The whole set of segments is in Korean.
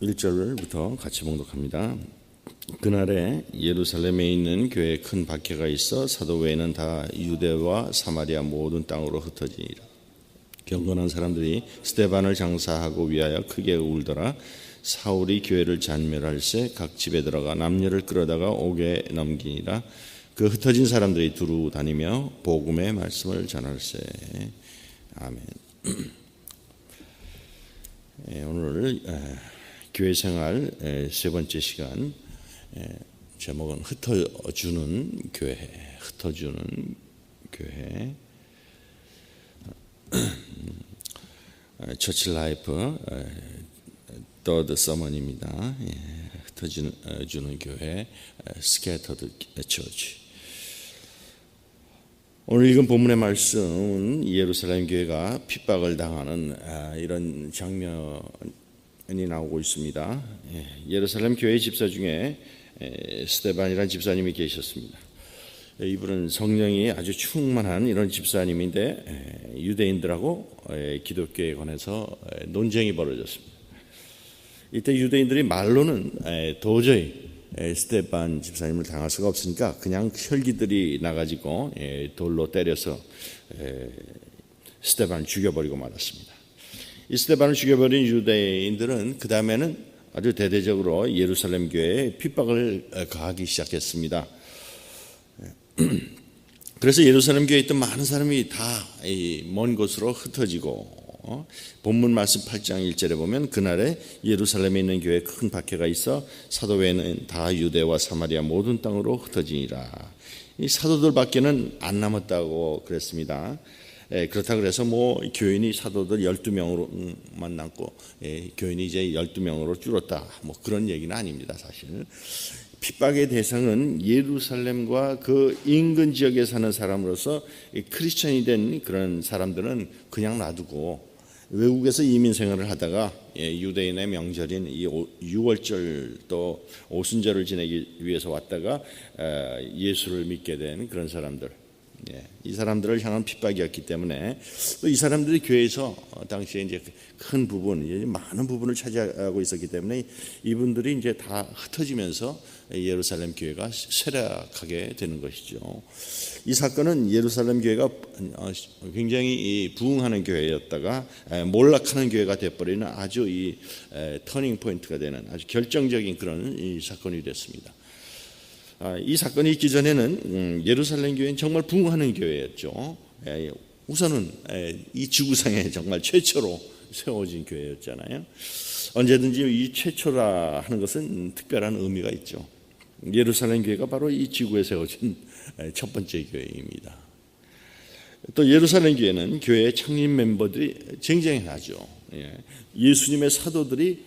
1절부터 같이 봉독합니다. 그날에 예루살렘에 있는 교회에 큰 박해가 있어 사도 외에는 다 유대와 사마리아 모든 땅으로 흩어지니라. 경건한 사람들이 스데반을 장사하고 위하여 크게 울더라. 사울이 교회를 잔멸할세 각 집에 들어가 남녀를 끌어다가 옥에 넘기니라. 그 흩어진 사람들이 두루 다니며 복음의 말씀을 전할세. 아멘. 오늘 교회 생활 세 번째 시간, 제목은 흩어주는 교회, 흩어주는 교회. 처치 라이프 더드 서먼입니다. 흩어주는 교회, 스캐터드 처치. 오늘 읽은 본문의 말씀은 예루살렘 교회가 핍박을 당하는 이런 장면이 나오고 있습니다. 예루살렘 교회 집사 중에 스데반이라는 집사님이 계셨습니다. 이분은 성령이 아주 충만한 이런 집사님인데 유대인들하고 기독교에 관해서 논쟁이 벌어졌습니다. 이때 유대인들이 말로는 도저히 스데반 집사님을 당할 수가 없으니까 그냥 혈기들이 나가지고 돌로 때려서 스데반을 죽여버리고 말았습니다. 이 스데반을 죽여버린 유대인들은 그 다음에는 아주 대대적으로 예루살렘 교회에 핍박을 가하기 시작했습니다. 그래서 예루살렘 교회에 있던 많은 사람이 다 먼 곳으로 흩어지고, 본문 말씀 8장 1절에 보면 그날에 예루살렘에 있는 교회에 큰 박해가 있어 사도 외에는 다 유대와 사마리아 모든 땅으로 흩어지니라. 이 사도들밖에는 안 남았다고 그랬습니다. 그렇다 그래서 교인이 사도들 12명으로만 남고 교인이 이제 12명으로 줄었다, 그런 얘기는 아닙니다. 사실 핍박의 대상은 예루살렘과 그 인근 지역에 사는 사람으로서 크리스천이 된 그런 사람들은 그냥 놔두고 외국에서 이민 생활을 하다가 유대인의 명절인 이 유월절 또 오순절을 지내기 위해서 왔다가 예수를 믿게 된 그런 사람들, 이 사람들을 향한 핍박이었기 때문에 또 이 사람들이 교회에서 당시에 이제 큰 부분, 많은 부분을 차지하고 있었기 때문에 이분들이 이제 다 흩어지면서 예루살렘 교회가 쇠락하게 되는 것이죠. 이 사건은 예루살렘 교회가 굉장히 부흥하는 교회였다가 몰락하는 교회가 되어버리는 아주 이 터닝 포인트가 되는 아주 결정적인 그런 이 사건이 됐습니다. 이 사건이 있기 전에는 예루살렘 교회는 정말 부흥하는 교회였죠. 우선은 이 지구상에 정말 최초로 세워진 교회였잖아요. 언제든지 이 최초라 하는 것은 특별한 의미가 있죠. 예루살렘 교회가 바로 이 지구에 세워진 첫 번째 교회입니다. 또 예루살렘 교회는 교회의 창립 멤버들이 쟁쟁하죠. 예수님의 사도들이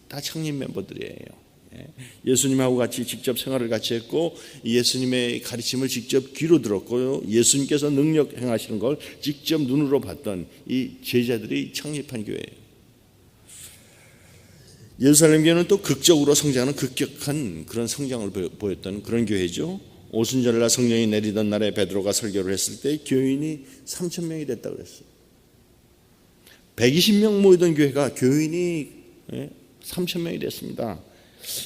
다 창립 멤버들이에요. 예수님하고 같이 직접 생활을 같이 했고 예수님의 가르침을 직접 귀로 들었고 예수님께서 능력 행하시는 걸 직접 눈으로 봤던 이 제자들이 창립한 교회예요. 예루살렘 교회는 또 극적으로 성장하는 급격한 그런 성장을 보였던 그런 교회죠. 오순절날 성령이 내리던 날에 베드로가 설교를 했을 때 교인이 3,000명이 됐다고 그랬어요. 120명 모이던 교회가 교인이 3,000명이 됐습니다.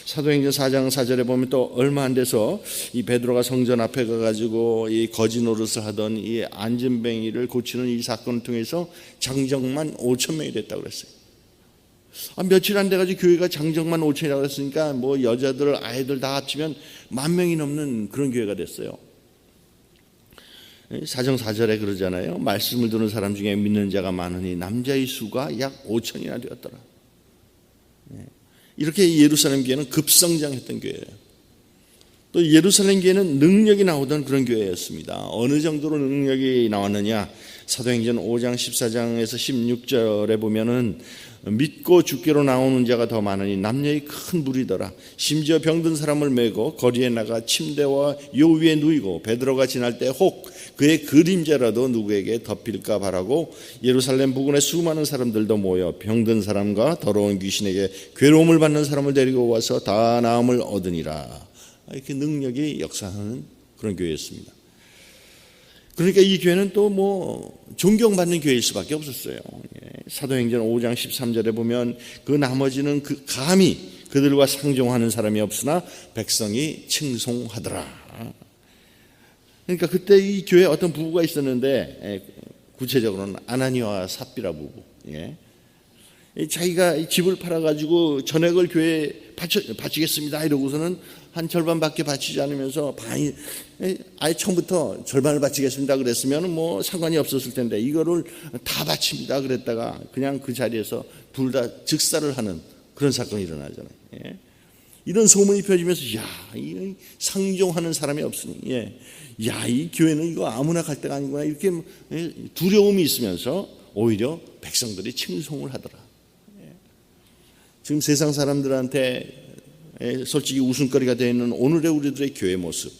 사도행전 4장 4절에 보면 또 얼마 안 돼서 이 베드로가 성전 앞에 가가지고 이 거지 노릇을 하던 이 안전뱅이를 고치는 이 사건을 통해서 장정만 5,000명이 됐다고 그랬어요. 며칠 안 돼가지고 교회가 장정만 5,000이라고 했으니까 여자들 아이들 다 합치면 10,000명이 넘는 그런 교회가 됐어요. 4장 4절에 그러잖아요. 말씀을 듣는 사람 중에 믿는 자가 많으니 남자의 수가 약 5,000이나 되었더라. 이렇게 예루살렘 교회는 급성장했던 교회예요. 또 예루살렘 교회는 능력이 나오던 그런 교회였습니다. 어느 정도로 능력이 나왔느냐? 사도행전 5장 14장에서 16절에 보면은 믿고 주께로 나오는 자가 더 많으니 남녀의 큰 무리더라. 심지어 병든 사람을 메고 거리에 나가 침대와 요 위에 누이고 베드로가 지날 때 혹 그의 그림자라도 누구에게 덮일까 바라고 예루살렘 부근에 수많은 사람들도 모여 병든 사람과 더러운 귀신에게 괴로움을 받는 사람을 데리고 와서 다 나음을 얻으니라. 이렇게 능력이 역사하는 그런 교회였습니다. 그러니까 이 교회는 또 뭐 존경받는 교회일 수밖에 없었어요. 사도행전 5장 13절에 보면 그 나머지는 감히 그들과 상종하는 사람이 없으나 백성이 칭송하더라. 그러니까 그때 이 교회에 어떤 부부가 있었는데, 구체적으로는 아나니아와 삽비라 부부. 자기가 집을 팔아가지고 전액을 교회에 바치겠습니다 이러고서는 한 절반밖에 바치지 않으면서 아예 처음부터 절반을 바치겠습니다 그랬으면 뭐 상관이 없었을 텐데, 이거를 다 바칩니다 그랬다가 그냥 그 자리에서 둘 다 즉사를 하는 그런 사건이 일어나잖아요. 이런 소문이 펴지면서 이 상종하는 사람이 없으니 이 교회는 이거 아무나 갈 데가 아니구나, 이렇게 두려움이 있으면서 오히려 백성들이 칭송을 하더라. 지금 세상 사람들한테 솔직히 웃음거리가 되어 있는 오늘의 우리들의 교회 모습,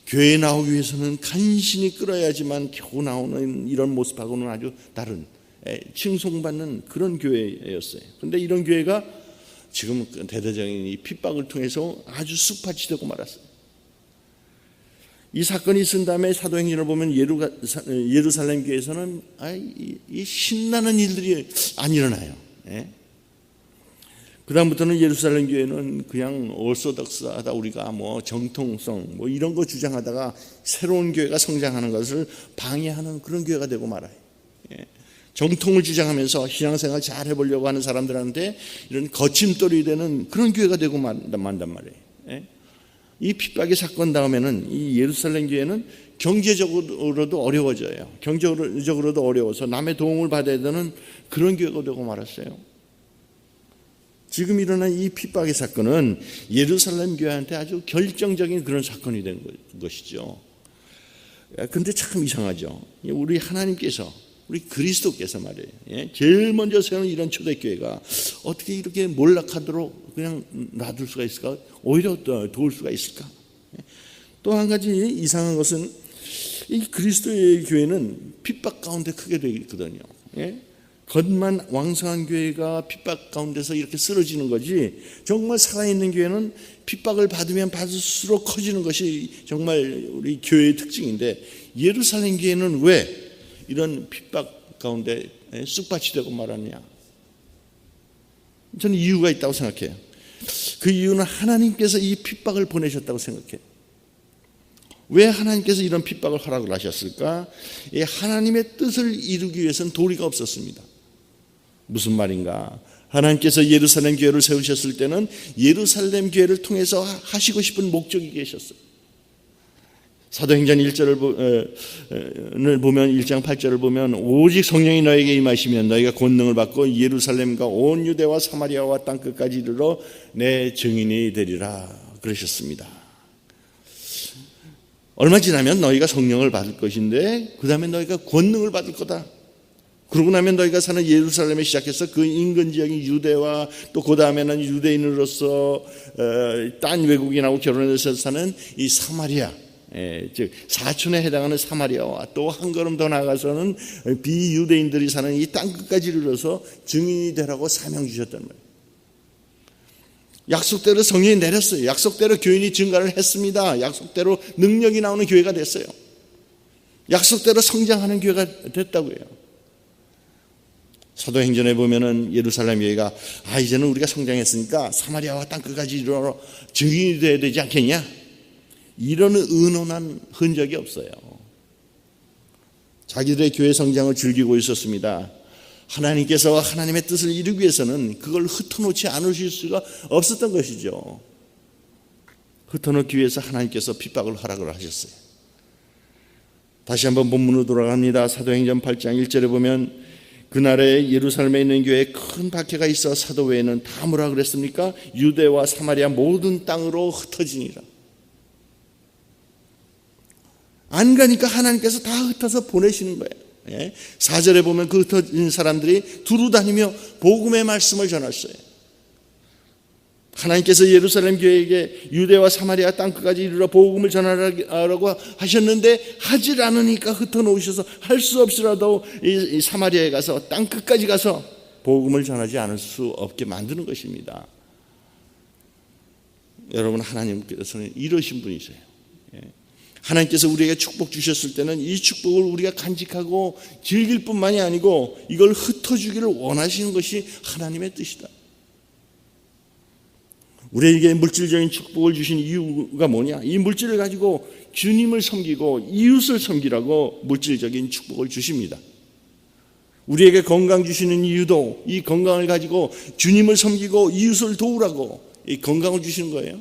교회에 나오기 위해서는 간신히 끌어야지만 겨우 나오는 이런 모습하고는 아주 다른 칭송받는 그런 교회였어요. 그런데 이런 교회가 지금 대대적인 이 핍박을 통해서 아주 쑥밭이 되고 말았어요. 이 사건이 있은 다음에 사도행전을 보면 예루살렘 교회에서는 이 신나는 일들이 안 일어나요. 그 다음부터는 예루살렘 교회는 그냥 오소독스하다, 우리가 뭐 정통성 뭐 이런 거 주장하다가 새로운 교회가 성장하는 것을 방해하는 그런 교회가 되고 말아요. 정통을 주장하면서 신앙생활 잘 해보려고 하는 사람들한테 이런 거침돌이 되는 그런 교회가 되고 만단 말이에요. 이 핍박의 사건 다음에는 이 예루살렘 교회는 경제적으로도 어려워져요. 경제적으로도 어려워서 남의 도움을 받아야 되는 그런 교회가 되고 말았어요. 지금 일어난 이 핍박의 사건은 예루살렘 교회한테 아주 결정적인 그런 사건이 된 것이죠. 그런데 참 이상하죠. 우리 하나님께서, 우리 그리스도께서 말이에요, 제일 먼저 세운 이런 초대교회가 어떻게 이렇게 몰락하도록 그냥 놔둘 수가 있을까? 오히려 도울 수가 있을까? 또 한 가지 이상한 것은 이 그리스도의 교회는 핍박 가운데 크게 되어 있거든요. 겉만 왕성한 교회가 핍박 가운데서 이렇게 쓰러지는 거지, 정말 살아있는 교회는 핍박을 받으면 받을수록 커지는 것이 정말 우리 교회의 특징인데, 예루살렘 교회는 왜 이런 핍박 가운데 쑥밭이 되고 말았냐? 저는 이유가 있다고 생각해요. 그 이유는 하나님께서 이 핍박을 보내셨다고 생각해요. 왜 하나님께서 이런 핍박을 허락을 하셨을까? 하나님의 뜻을 이루기 위해서는 도리가 없었습니다. 무슨 말인가? 하나님께서 예루살렘 교회를 세우셨을 때는 예루살렘 교회를 통해서 하시고 싶은 목적이 계셨어요. 사도행전 1절을 보면, 1장 8절을 보면, 오직 성령이 너에게 임하시면 너희가 권능을 받고 예루살렘과 온 유대와 사마리아와 땅끝까지 이르러 내 증인이 되리라 그러셨습니다. 얼마 지나면 너희가 성령을 받을 것인데 그 다음에 너희가 권능을 받을 거다. 그러고 나면 너희가 사는 예루살렘에 시작해서 그 인근 지역인 유대와 또 그 다음에는 유대인으로서 딴 외국인하고 결혼해서 사는 이 사마리아, 즉 사촌에 해당하는 사마리아와 또 한 걸음 더 나아가서는 비유대인들이 사는 이 땅끝까지 이르러서 증인이 되라고 사명 주셨단 말이에요. 약속대로 성령이 내렸어요. 약속대로 교인이 증가를 했습니다. 약속대로 능력이 나오는 교회가 됐어요. 약속대로 성장하는 교회가 됐다고요. 사도행전에 보면은 예루살렘 교회가 이제는 우리가 성장했으니까 사마리아와 땅끝까지 이르러 증인이 되어야 되지 않겠냐? 이런 의논한 흔적이 없어요. 자기들의 교회 성장을 즐기고 있었습니다. 하나님께서 하나님의 뜻을 이루기 위해서는 그걸 흩어놓지 않으실 수가 없었던 것이죠. 흩어놓기 위해서 하나님께서 핍박을 허락을 하셨어요. 다시 한번 본문으로 돌아갑니다. 사도행전 8장 1절에 보면, 그날에 예루살렘에 있는 교회에 큰 박해가 있어 사도 외에는 다 뭐라 그랬습니까? 유대와 사마리아 모든 땅으로 흩어지니라. 안 가니까 하나님께서 다 흩어서 보내시는 거예요. 4절에 보면 그 흩어진 사람들이 두루 다니며 복음의 말씀을 전했어요. 하나님께서 예루살렘 교회에게 유대와 사마리아 땅끝까지 이르러 복음을 전하라고 하셨는데 하질 않으니까 흩어놓으셔서 할 수 없이라도 이 사마리아에 가서 땅끝까지 가서 복음을 전하지 않을 수 없게 만드는 것입니다. 여러분, 하나님께서는 이러신 분이세요. 하나님께서 우리에게 축복 주셨을 때는 이 축복을 우리가 간직하고 즐길 뿐만이 아니고 이걸 흩어주기를 원하시는 것이 하나님의 뜻이다. 우리에게 물질적인 축복을 주신 이유가 뭐냐? 이 물질을 가지고 주님을 섬기고 이웃을 섬기라고 물질적인 축복을 주십니다. 우리에게 건강 주시는 이유도 이 건강을 가지고 주님을 섬기고 이웃을 도우라고 이 건강을 주시는 거예요.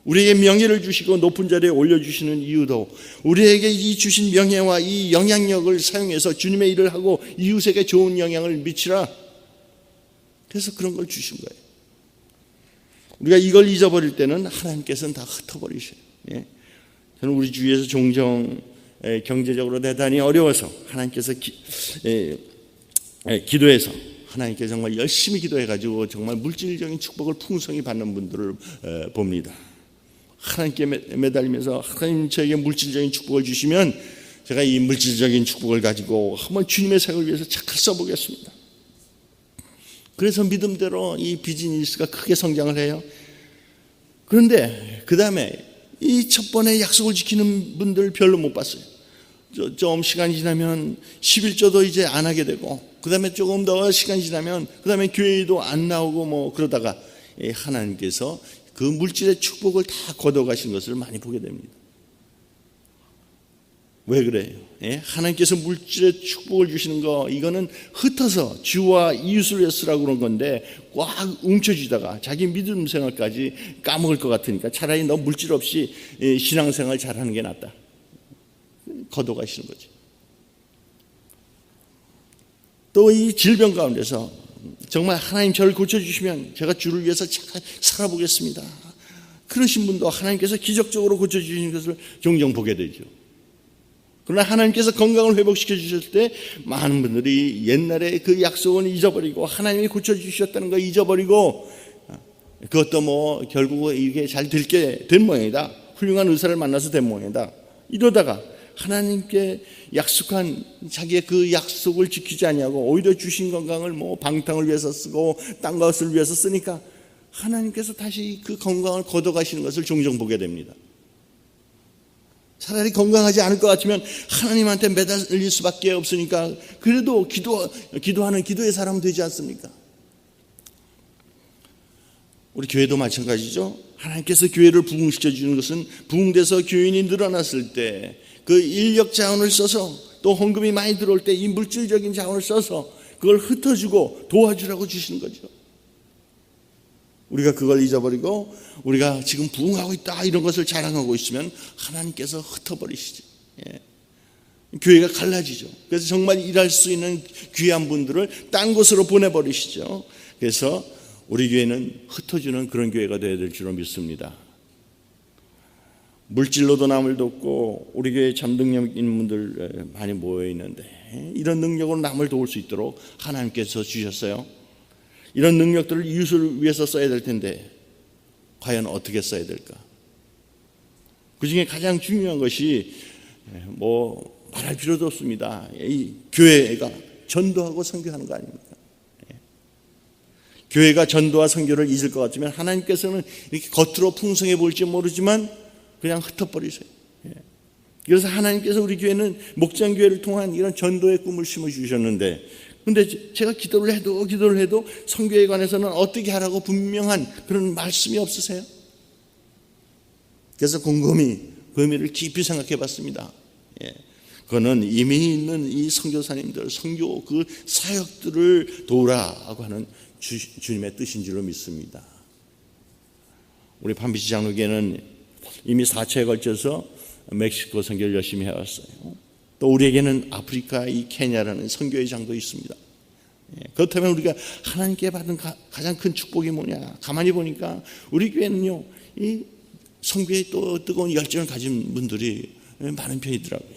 우리에게 명예를 주시고 높은 자리에 올려주시는 이유도 우리에게 이 주신 명예와 이 영향력을 사용해서 주님의 일을 하고 이웃에게 좋은 영향을 미치라. 그래서 그런 걸 주신 거예요. 우리가 이걸 잊어버릴 때는 하나님께서는 다 흩어버리셔요. 저는 우리 주위에서 종종 경제적으로 대단히 어려워서 하나님께서 기도해서 하나님께 정말 열심히 기도해가지고 정말 물질적인 축복을 풍성히 받는 분들을 봅니다. 하나님께 매달리면서 하나님 저에게 물질적인 축복을 주시면 제가 이 물질적인 축복을 가지고 한번 주님의 사역을 위해서 잘 써보겠습니다. 그래서 믿음대로 이 비즈니스가 크게 성장을 해요. 그런데 그 다음에 이 첫 번에 약속을 지키는 분들 별로 못 봤어요. 좀 시간이 지나면 11조도 이제 안 하게 되고 그 다음에 조금 더 시간이 지나면 그 다음에 교회도 안 나오고 뭐 그러다가 하나님께서 그 물질의 축복을 다 걷어가신 것을 많이 보게 됩니다. 왜 그래요? 하나님께서 물질의 축복을 주시는 거 이거는 흩어서 주와 이웃을 위해 쓰라고 그런 건데 꽉 움켜쥐다가 자기 믿음 생활까지 까먹을 것 같으니까 차라리 너 물질 없이 신앙생활 잘하는 게 낫다. 걷어가시는 거지. 또 이 질병 가운데서 정말 하나님 저를 고쳐주시면 제가 주를 위해서 잘 살아보겠습니다. 그러신 분도 하나님께서 기적적으로 고쳐주시는 것을 종종 보게 되죠. 그러나 하나님께서 건강을 회복시켜 주셨을 때 많은 분들이 옛날에 그 약속은 잊어버리고 하나님이 고쳐주셨다는 거 잊어버리고 그것도 뭐 결국 이게 잘 될 된 모양이다. 훌륭한 의사를 만나서 된 모양이다. 이러다가 하나님께 약속한 자기의 그 약속을 지키지 아니하고 오히려 주신 건강을 뭐 방탕을 위해서 쓰고 딴 것을 위해서 쓰니까 하나님께서 다시 그 건강을 걷어가시는 것을 종종 보게 됩니다. 차라리 건강하지 않을 것 같으면 하나님한테 매달릴 수밖에 없으니까 그래도 기도하는 기도의 사람 되지 않습니까? 우리 교회도 마찬가지죠. 하나님께서 교회를 부흥시켜 주는 것은 부흥돼서 교인이 늘어났을 때 그 인력 자원을 써서 또 헌금이 많이 들어올 때 이 물질적인 자원을 써서 그걸 흩어주고 도와주라고 주시는 거죠. 우리가 그걸 잊어버리고 우리가 지금 부흥하고 있다 이런 것을 자랑하고 있으면 하나님께서 흩어버리시죠. 교회가 갈라지죠. 그래서 정말 일할 수 있는 귀한 분들을 딴 곳으로 보내버리시죠. 그래서 우리 교회는 흩어주는 그런 교회가 되어야 될 줄로 믿습니다. 물질로도 남을 돕고 우리 교회에 참 능력 있는 분들 많이 모여 있는데 이런 능력으로 남을 도울 수 있도록 하나님께서 주셨어요. 이런 능력들을 이웃을 위해서 써야 될 텐데 과연 어떻게 써야 될까? 그 중에 가장 중요한 것이 뭐 말할 필요도 없습니다. 이 교회가 전도하고 선교하는 거 아닙니까? 교회가 전도와 선교를 잊을 것 같으면 하나님께서는 이렇게 겉으로 풍성해 보일지 모르지만 그냥 흩어버리세요. 그래서 하나님께서 우리 교회는 목장교회를 통한 이런 전도의 꿈을 심어주셨는데 근데 제가 기도를 해도 선교에 관해서는 어떻게 하라고 분명한 그런 말씀이 없으세요? 그래서 곰곰이 그 의미를 깊이 생각해 봤습니다. 그거는 이미 있는 이 선교사님들, 선교 그 사역들을 도우라고 하는 주님의 뜻인 줄로 믿습니다. 우리 판비시 장로교회는 이미 4차에 걸쳐서 멕시코 선교를 열심히 해왔어요. 또 우리에게는 아프리카 이 케냐라는 선교의 장도 있습니다. 그렇다면 우리가 하나님께 받은 가장 큰 축복이 뭐냐? 가만히 보니까 우리 교회는요, 이 선교에 또 뜨거운 열정을 가진 분들이 많은 편이더라고요.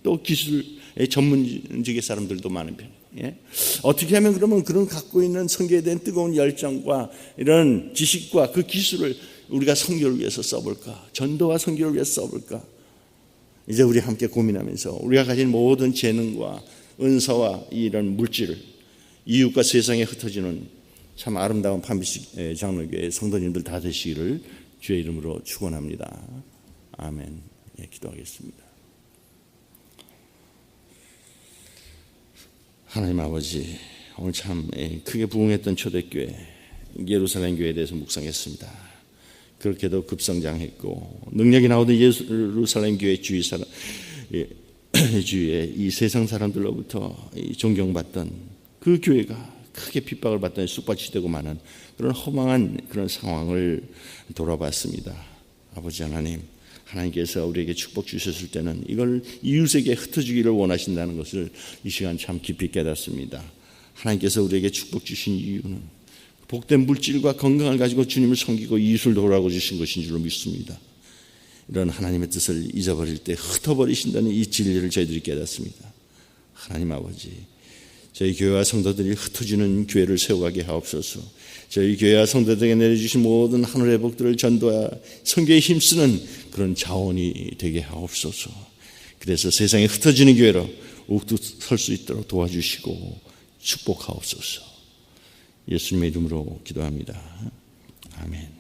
또 기술 전문직의 사람들도 많은 편이에요. 어떻게 하면 그러면 그런 갖고 있는 선교에 대한 뜨거운 열정과 이런 지식과 그 기술을 우리가 선교를 위해서 써볼까? 전도와 선교를 위해서 써볼까? 이제 우리 함께 고민하면서 우리가 가진 모든 재능과 은사와 이런 물질을 이웃과 세상에 흩어지는 참 아름다운 판비시 장로교회 성도님들 다 되시기를 주의 이름으로 축원합니다. 아멘. 기도하겠습니다. 하나님 아버지, 오늘 참 크게 부흥했던 초대교회 예루살렘 교회에 대해서 묵상했습니다. 그렇게도 급성장했고 능력이 나오던 예루살렘 교회 주위에 이 세상 사람들로부터 존경받던 그 교회가 크게 핍박을 받던 쑥밭이 되고 마는 그런 허망한 그런 상황을 돌아봤습니다. 아버지 하나님, 하나님께서 우리에게 축복 주셨을 때는 이걸 이웃에게 흩어주기를 원하신다는 것을 이 시간 참 깊이 깨닫습니다. 하나님께서 우리에게 축복 주신 이유는 복된 물질과 건강을 가지고 주님을 섬기고 이웃을 도우라고 주신 것인 줄로 믿습니다. 이런 하나님의 뜻을 잊어버릴 때 흩어버리신다는 이 진리를 저희들이 깨닫습니다. 하나님 아버지, 저희 교회와 성도들이 흩어지는 교회를 세워가게 하옵소서. 저희 교회와 성도들에게 내려주신 모든 하늘의 복들을 전도하여 선교에 힘쓰는 그런 자원이 되게 하옵소서. 그래서 세상에 흩어지는 교회로 우뚝 설 수 있도록 도와주시고 축복하옵소서. 예수님의 이름으로 기도합니다. 아멘.